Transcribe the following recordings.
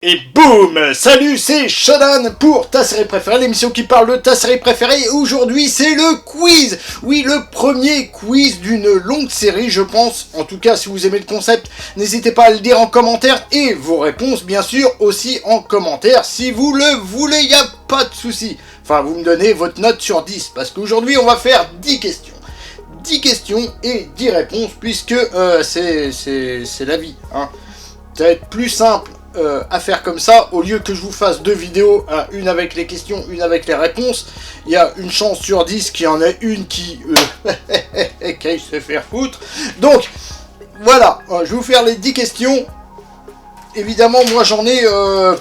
Et boum! Salut, c'est Shodan pour ta série préférée, l'émission qui parle de ta série préférée. Aujourd'hui, c'est le quiz! Oui, le premier quiz d'une longue série, je pense. En tout cas, si vous aimez le concept, n'hésitez pas à le dire en commentaire. Et vos réponses, bien sûr, aussi en commentaire. Si vous le voulez, il n'y a pas de souci. Enfin, vous me donnez votre note sur 10. Parce qu'aujourd'hui, on va faire 10 questions. 10 questions et 10 réponses, puisque c'est la vie. Hein. Ça va être plus simple à faire comme ça, au lieu que je vous fasse deux vidéos, hein, une avec les questions, une avec les réponses. Il y a une chance sur 10 qu'il y en ait une qui qui se faire foutre. Donc voilà, je vais vous faire les 10 questions. Évidemment, moi j'en ai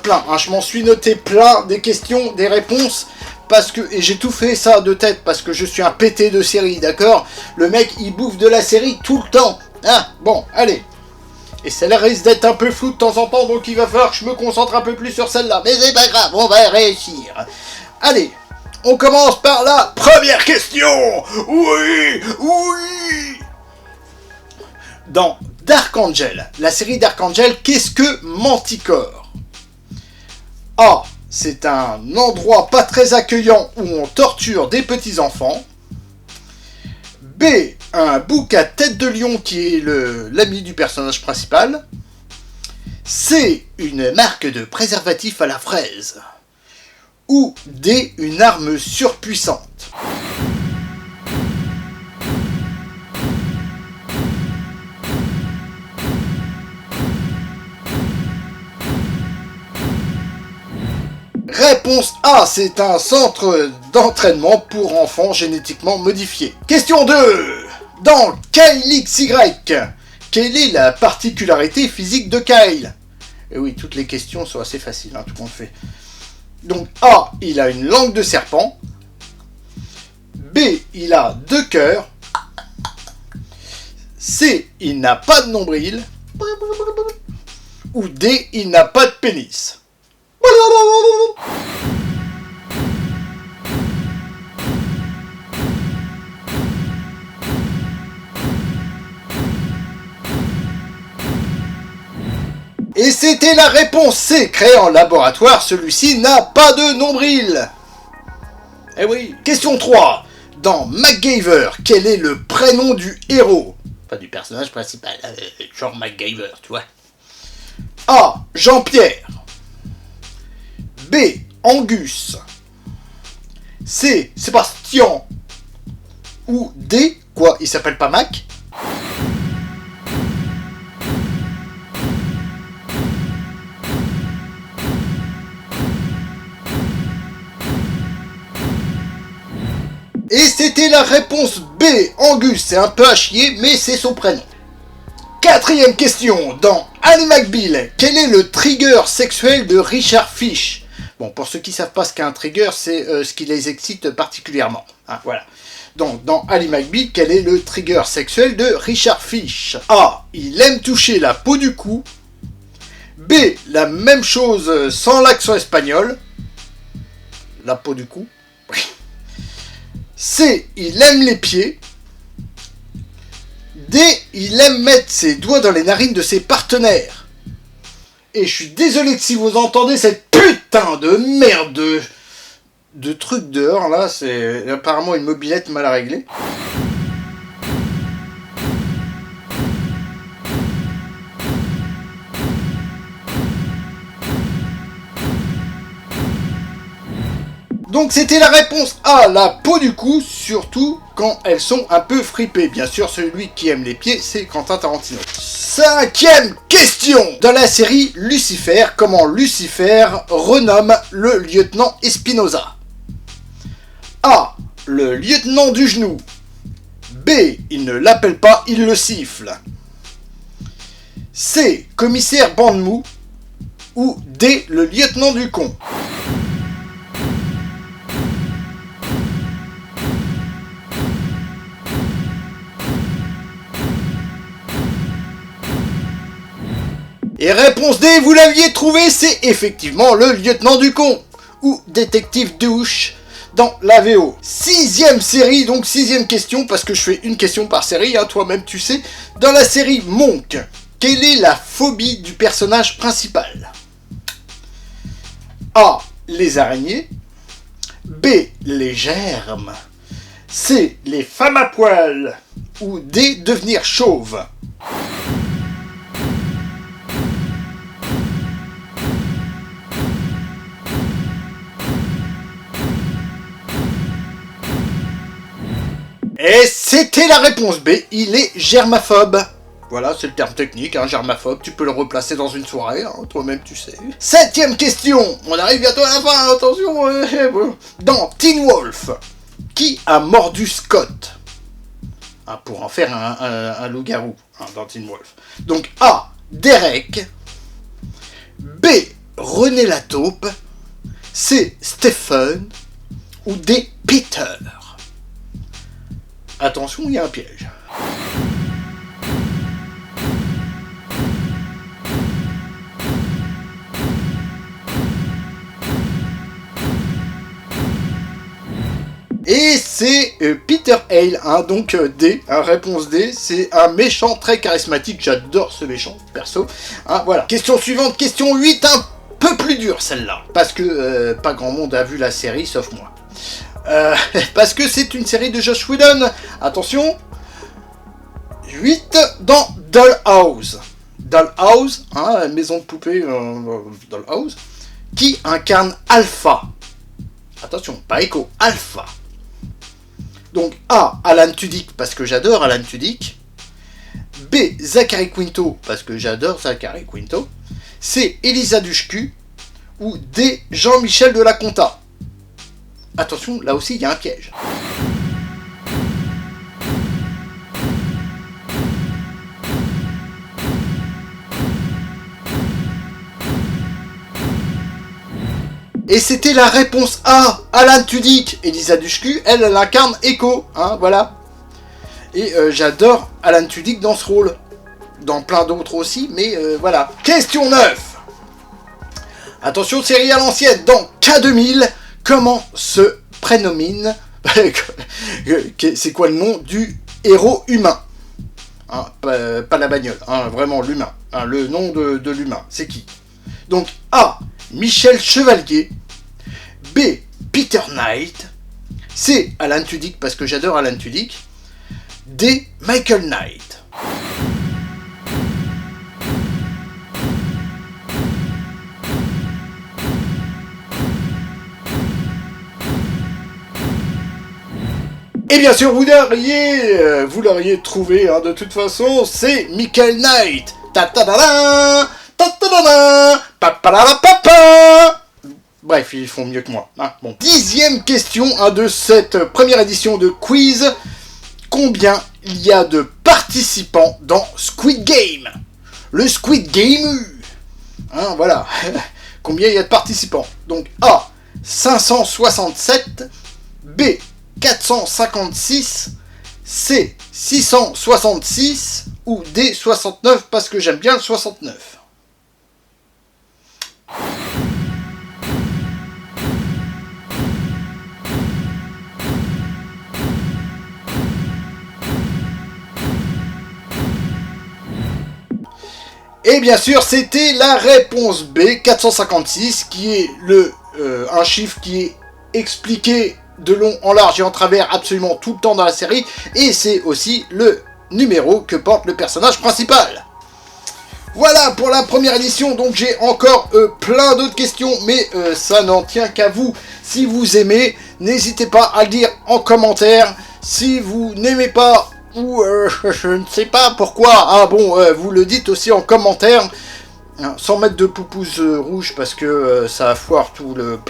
plein, hein, je m'en suis noté plein des questions, des réponses, parce que, et j'ai tout fait ça de tête, parce que je suis un pété de série, d'accord? Le mec il bouffe de la série tout le temps, hein. Bon, allez. Et celle-là risque d'être un peu floue de temps en temps, donc il va falloir que je me concentre un peu plus sur celle-là. Mais c'est pas grave, on va réussir. Allez, on commence par la première question. Oui, oui. Dans Dark Angel, la série Dark Angel, qu'est-ce que Manticore? A. C'est un endroit pas très accueillant où on torture des petits enfants. B. Un bouc à tête de lion qui est l'ami du personnage principal. C. Une marque de préservatif à la fraise. Ou D. Une arme surpuissante. Réponse A, c'est un centre d'entraînement pour enfants génétiquement modifiés. Question 2. Dans Kyle XY, quelle est la particularité physique de Kyle? Et oui, toutes les questions sont assez faciles, hein, tout compte fait. Donc A, il a une langue de serpent. B, il a 2 cœurs. C, il n'a pas de nombril. Ou D, il n'a pas de pénis. Et c'était la réponse C, créée en laboratoire, celui-ci n'a pas de nombril. Eh oui. Question 3. Dans MacGyver, quel est le prénom du héros? Pas du personnage principal, genre MacGyver, tu vois. A. Jean-Pierre. B. Angus. C. Sébastien. Ou D. Quoi, il s'appelle pas Mac? Et c'était la réponse B. Angus, c'est un peu à chier, mais c'est son prénom. Quatrième question. Dans Ally McBeal, quel est le trigger sexuel de Richard Fish? Bon, pour ceux qui ne savent pas ce qu'est un trigger, c'est ce qui les excite particulièrement. Hein, voilà. Donc, dans Ally McBeal, quel est le trigger sexuel de Richard Fish? A. Il aime toucher la peau du cou. B. La même chose sans l'accent espagnol. La peau du cou. C. Il aime les pieds. D. Il aime mettre ses doigts dans les narines de ses partenaires. Et je suis désolé que si vous entendez cette putain de merde de truc dehors, là, c'est apparemment une mobilette mal réglée. Donc c'était la réponse A, la peau du cou, surtout quand elles sont un peu fripées. Bien sûr, celui qui aime les pieds, c'est Quentin Tarantino. Cinquième question. Dans la série Lucifer, comment Lucifer renomme le lieutenant Espinosa? A. Le lieutenant du genou. B. Il ne l'appelle pas, il le siffle. C. Commissaire Bandemou. Ou D. Le lieutenant du con. Et réponse D, vous l'aviez trouvé, c'est effectivement le lieutenant du con, ou détective douche dans la VO. Sixième série, donc sixième question, parce que je fais une question par série, hein, toi-même tu sais. Dans la série Monk, quelle est la phobie du personnage principal? A. Les araignées. B. Les germes. C. Les femmes à poil. Ou D. Devenir chauve. Et c'était la réponse B, il est germaphobe. Voilà, c'est le terme technique, hein, germaphobe, tu peux le replacer dans une soirée, hein, toi-même tu sais. 7ème question, on arrive bientôt à la fin, attention. Dans Teen Wolf, qui a mordu Scott, hein, pour en faire un loup-garou, hein, dans Teen Wolf. Donc A, Derek. B, René la taupe. C, Stephen. Ou D, Peter. Attention, il y a un piège. Et c'est Peter Hale, hein, donc D, hein, réponse D, c'est un méchant très charismatique, j'adore ce méchant, perso. Hein, voilà. Question suivante, question 8, un peu plus dure celle-là, parce que pas grand monde a vu la série, sauf moi. Parce que c'est une série de Joss Whedon. Attention. 8 dans Dollhouse. Dollhouse, hein, maison de poupée Dollhouse, qui incarne Alpha. Attention, pas Echo, Alpha. Donc A, Alan Tudyk, parce que j'adore Alan Tudyk. B, Zachary Quinto, parce que j'adore Zachary Quinto. C, Elisa Dushku. Ou D, Jean-Michel de la Conta. Attention, là aussi, il y a un piège. Et c'était la réponse A, Alan Tudyk. Elisa Dushku, elle incarne Echo, hein, voilà. Et j'adore Alan Tudyk dans ce rôle. Dans plein d'autres aussi, mais voilà. Question 9. Attention, série à l'ancienne. Dans K2000, comment se prénomine, c'est quoi le nom du héros humain, hein, pas la bagnole, hein, vraiment l'humain, hein, le nom de l'humain, c'est qui? Donc A, Michel Chevalier. B, Peter Knight. C, Alan Tudyk, parce que j'adore Alan Tudyk. D, Michael Knight. Et bien sûr, vous l'auriez trouvé, hein, de toute façon, c'est Michael Knight. Bref, ils font mieux que moi. Hein. Bon. 10e question, hein, de cette première édition de quiz. Combien il y a de participants dans Squid Game? Le Squid Game. Hein, voilà. Combien il y a de participants? Donc A, 567. B, 456, C, 666 ou D, 69, parce que j'aime bien le 69. Et bien sûr, c'était la réponse B, 456, qui est un chiffre qui est expliqué de long en large et en travers absolument tout le temps dans la série, et c'est aussi le numéro que porte le personnage principal. Voilà pour la première édition, donc j'ai encore plein d'autres questions, mais ça n'en tient qu'à vous. Si vous aimez, n'hésitez pas à le dire en commentaire. Si vous n'aimez pas, ou je ne sais pas pourquoi, vous le dites aussi en commentaire, hein, sans mettre de poupouse rouge, parce que ça foire tout le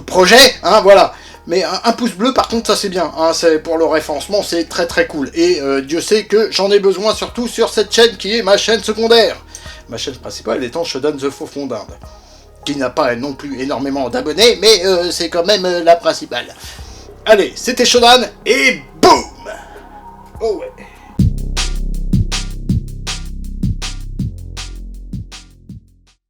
projet, hein, voilà. Mais un pouce bleu, par contre, ça c'est bien, hein, c'est pour le référencement, c'est très très cool. Et Dieu sait que j'en ai besoin, surtout sur cette chaîne qui est ma chaîne secondaire. Ma chaîne principale étant Shodan The Faux Fond d'Inde, qui n'a pas non plus énormément d'abonnés, mais c'est quand même la principale. Allez, c'était Shodan, et boum! Oh ouais.